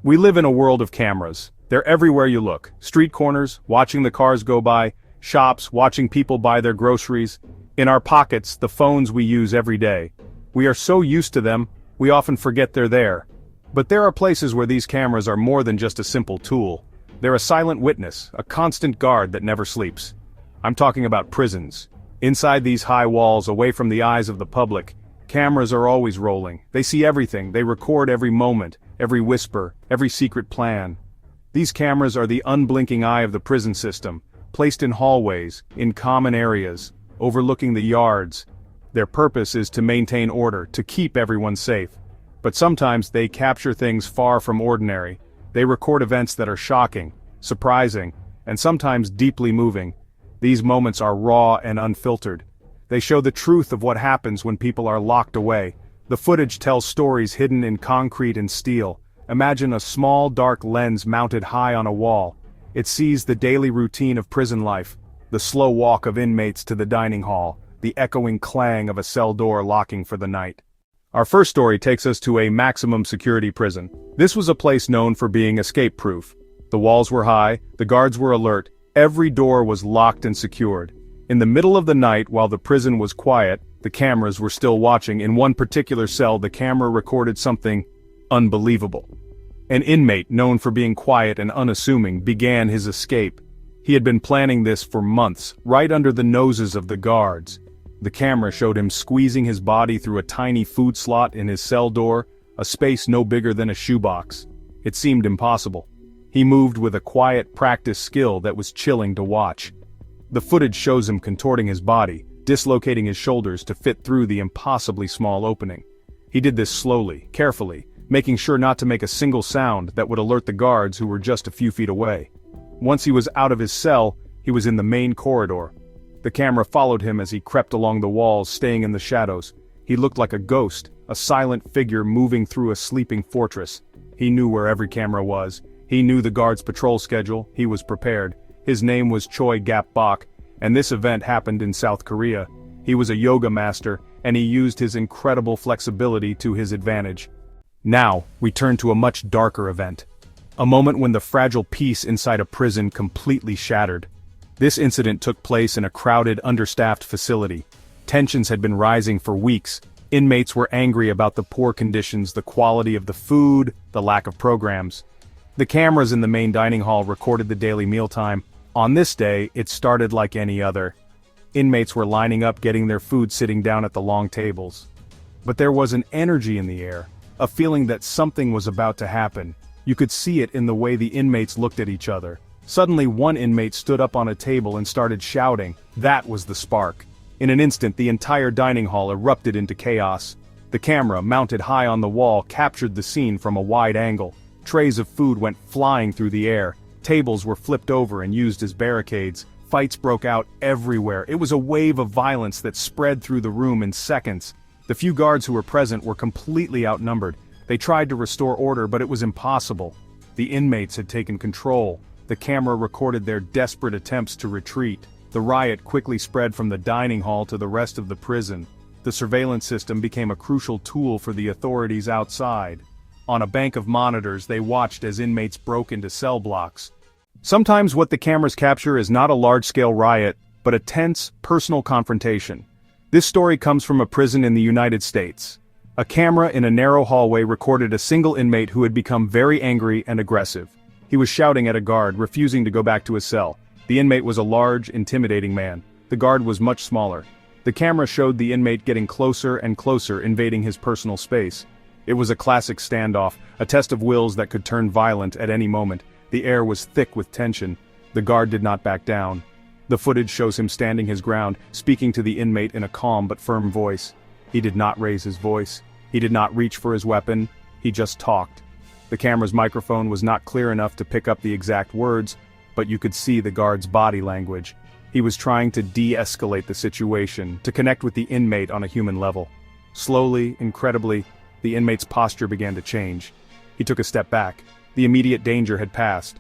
We live in a world of cameras. They're everywhere you look. Street corners, watching the cars go by, shops, watching people buy their groceries. In our pockets, the phones we use every day. We are so used to them, we often forget they're there. But there are places where these cameras are more than just a simple tool. They're a silent witness, a constant guard that never sleeps. I'm talking about prisons. Inside these high walls, away from the eyes of the public, cameras are always rolling. They see everything, they record every moment, every whisper, every secret plan. These cameras are the unblinking eye of the prison system, placed in hallways, in common areas, overlooking the yards. Their purpose is to maintain order, to keep everyone safe. But sometimes they capture things far from ordinary. They record events that are shocking, surprising, and sometimes deeply moving. These moments are raw and unfiltered. They show the truth of what happens when people are locked away. The footage tells stories hidden in concrete and steel. Imagine a small dark lens mounted high on a wall. It sees the daily routine of prison life, the slow walk of inmates to the dining hall, the echoing clang of a cell door locking for the night. Our first story takes us to a maximum security prison. This was a place known for being escape-proof. The walls were high, the guards were alert, every door was locked and secured. In the middle of the night, while the prison was quiet, the cameras were still watching. In one particular cell, the camera recorded something unbelievable. An inmate, known for being quiet and unassuming, began his escape. He had been planning this for months, right under the noses of the guards. The camera showed him squeezing his body through a tiny food slot in his cell door, a space no bigger than a shoebox. It seemed impossible. He moved with a quiet, practiced skill that was chilling to watch. The footage shows him contorting his body, dislocating his shoulders to fit through the impossibly small opening. He did this slowly, carefully, making sure not to make a single sound that would alert the guards who were just a few feet away. Once he was out of his cell, he was in the main corridor. The camera followed him as he crept along the walls, staying in the shadows. He looked like a ghost, a silent figure moving through a sleeping fortress. He knew where every camera was. He knew the guards' patrol schedule. He was prepared. His name was Choi Gap-bok, and this event happened in South Korea. He was a yoga master, and he used his incredible flexibility to his advantage. Now, we turn to a much darker event. A moment when the fragile peace inside a prison completely shattered. This incident took place in a crowded, understaffed facility. Tensions had been rising for weeks. Inmates were angry about the poor conditions, the quality of the food, the lack of programs. The cameras in the main dining hall recorded the daily mealtime. On this day, it started like any other. Inmates were lining up, getting their food, sitting down at the long tables. But there was an energy in the air, a feeling that something was about to happen. You could see it in the way the inmates looked at each other. Suddenly, one inmate stood up on a table and started shouting. That was the spark. In an instant, the entire dining hall erupted into chaos. The camera, mounted high on the wall, captured the scene from a wide angle. Trays of food went flying through the air. Tables were flipped over and used as barricades. Fights broke out everywhere. It was a wave of violence that spread through the room in seconds. The few guards who were present were completely outnumbered. They tried to restore order, but it was impossible. The inmates had taken control. The camera recorded their desperate attempts to retreat. The riot quickly spread from the dining hall to the rest of the prison. The surveillance system became a crucial tool for the authorities outside. On a bank of monitors, they watched as inmates broke into cell blocks. Sometimes what the cameras capture is not a large-scale riot, but a tense, personal confrontation. This story comes from a prison in the United States. A camera in a narrow hallway recorded a single inmate who had become very angry and aggressive. He was shouting at a guard, refusing to go back to his cell. The inmate was a large, intimidating man. The guard was much smaller. The camera showed the inmate getting closer and closer, invading his personal space. It was a classic standoff, a test of wills that could turn violent at any moment. The air was thick with tension. The guard did not back down. The footage shows him standing his ground, speaking to the inmate in a calm but firm voice. He did not raise his voice. He did not reach for his weapon. He just talked. The camera's microphone was not clear enough to pick up the exact words, but you could see the guard's body language. He was trying to de-escalate the situation, to connect with the inmate on a human level. Slowly, incredibly, the inmate's posture began to change. He took a step back. The immediate danger had passed.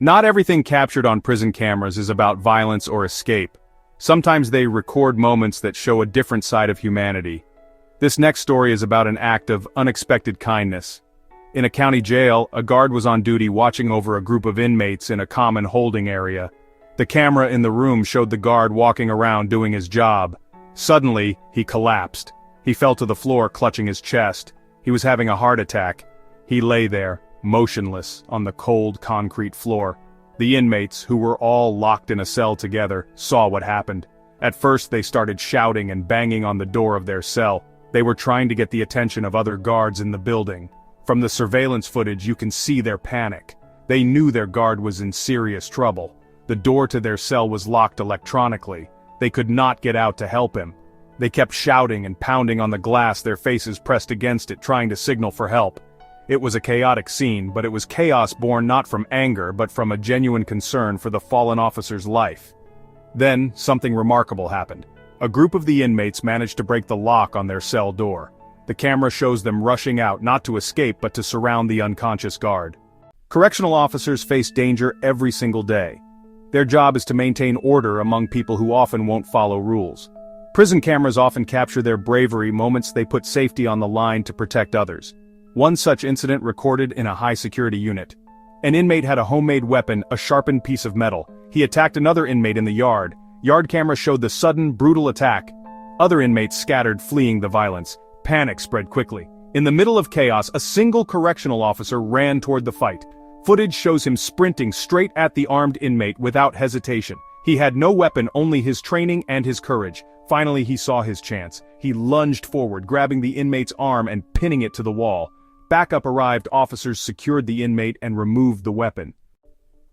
Not everything captured on prison cameras is about violence or escape. Sometimes they record moments that show a different side of humanity. This next story is about an act of unexpected kindness. In a county jail, a guard was on duty watching over a group of inmates in a common holding area. The camera in the room showed the guard walking around doing his job. Suddenly, he collapsed. He fell to the floor clutching his chest. He was having a heart attack. He lay there, motionless, on the cold concrete floor. The inmates, who were all locked in a cell together, saw what happened. At first they started shouting and banging on the door of their cell. They were trying to get the attention of other guards in the building. From the surveillance footage you can see their panic. They knew their guard was in serious trouble. The door to their cell was locked electronically. They could not get out to help him. They kept shouting and pounding on the glass, their faces pressed against it, trying to signal for help. It was a chaotic scene, but it was chaos born not from anger but from a genuine concern for the fallen officer's life. Then, something remarkable happened. A group of the inmates managed to break the lock on their cell door. The camera shows them rushing out, not to escape but to surround the unconscious guard. Correctional officers face danger every single day. Their job is to maintain order among people who often won't follow rules. Prison cameras often capture their bravery, moments they put safety on the line to protect others. One such incident recorded in a high-security unit. An inmate had a homemade weapon, a sharpened piece of metal. He attacked another inmate in the yard. Yard camera showed the sudden, brutal attack. Other inmates scattered, fleeing the violence. Panic spread quickly. In the middle of chaos, a single correctional officer ran toward the fight. Footage shows him sprinting straight at the armed inmate without hesitation. He had no weapon, only his training and his courage. Finally he saw his chance. He lunged forward, grabbing the inmate's arm and pinning it to the wall. Backup arrived, officers secured the inmate and removed the weapon.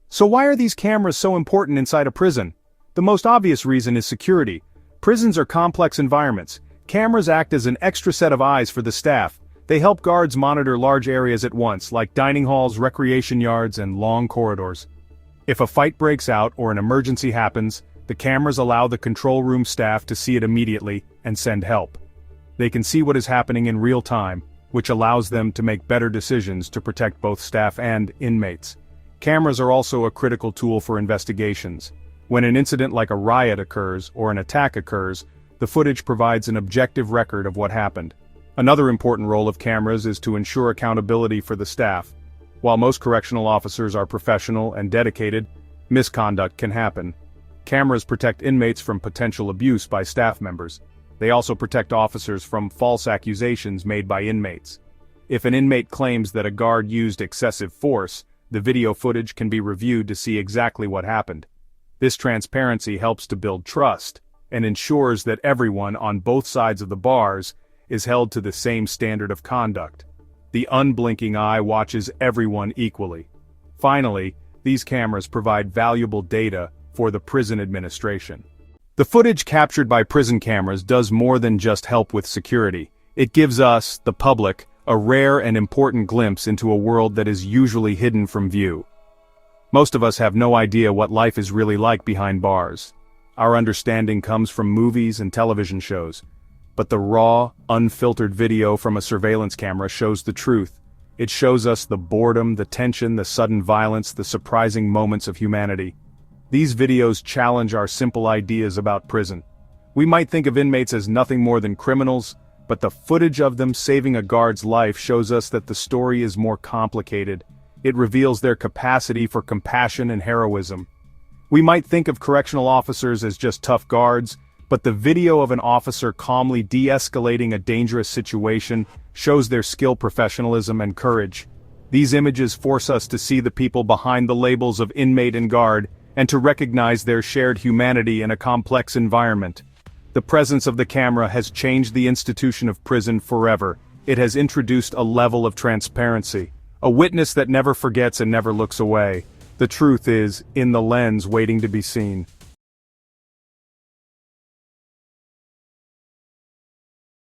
So why are these cameras so important inside a prison? The most obvious reason is security. Prisons are complex environments. Cameras act as an extra set of eyes for the staff. They help guards monitor large areas at once, like dining halls, recreation yards, and long corridors. If a fight breaks out or an emergency happens, the cameras allow the control room staff to see it immediately and send help. They can see what is happening in real time, which allows them to make better decisions to protect both staff and inmates. Cameras are also a critical tool for investigations. When an incident like a riot occurs or an attack occurs, the footage provides an objective record of what happened. Another important role of cameras is to ensure accountability for the staff. While most correctional officers are professional and dedicated, misconduct can happen. Cameras protect inmates from potential abuse by staff members. They also protect officers from false accusations made by inmates. If an inmate claims that a guard used excessive force, the video footage can be reviewed to see exactly what happened. This transparency helps to build trust and ensures that everyone on both sides of the bars is held to the same standard of conduct. The unblinking eye watches everyone equally. Finally, these cameras provide valuable data for the prison administration. The footage captured by prison cameras does more than just help with security. It gives us, the public, a rare and important glimpse into a world that is usually hidden from view. Most of us have no idea what life is really like behind bars. Our understanding comes from movies and television shows. But the raw, unfiltered video from a surveillance camera shows the truth. It shows us the boredom, the tension, the sudden violence, the surprising moments of humanity. These videos challenge our simple ideas about prison. We might think of inmates as nothing more than criminals, but the footage of them saving a guard's life shows us that the story is more complicated. It reveals their capacity for compassion and heroism. We might think of correctional officers as just tough guards, but the video of an officer calmly de-escalating a dangerous situation shows their skill, professionalism, and courage. These images force us to see the people behind the labels of inmate and guard, and to recognize their shared humanity in a complex environment. The presence of the camera has changed the institution of prison forever. It has introduced a level of transparency, a witness that never forgets and never looks away. The truth is in the lens waiting to be seen.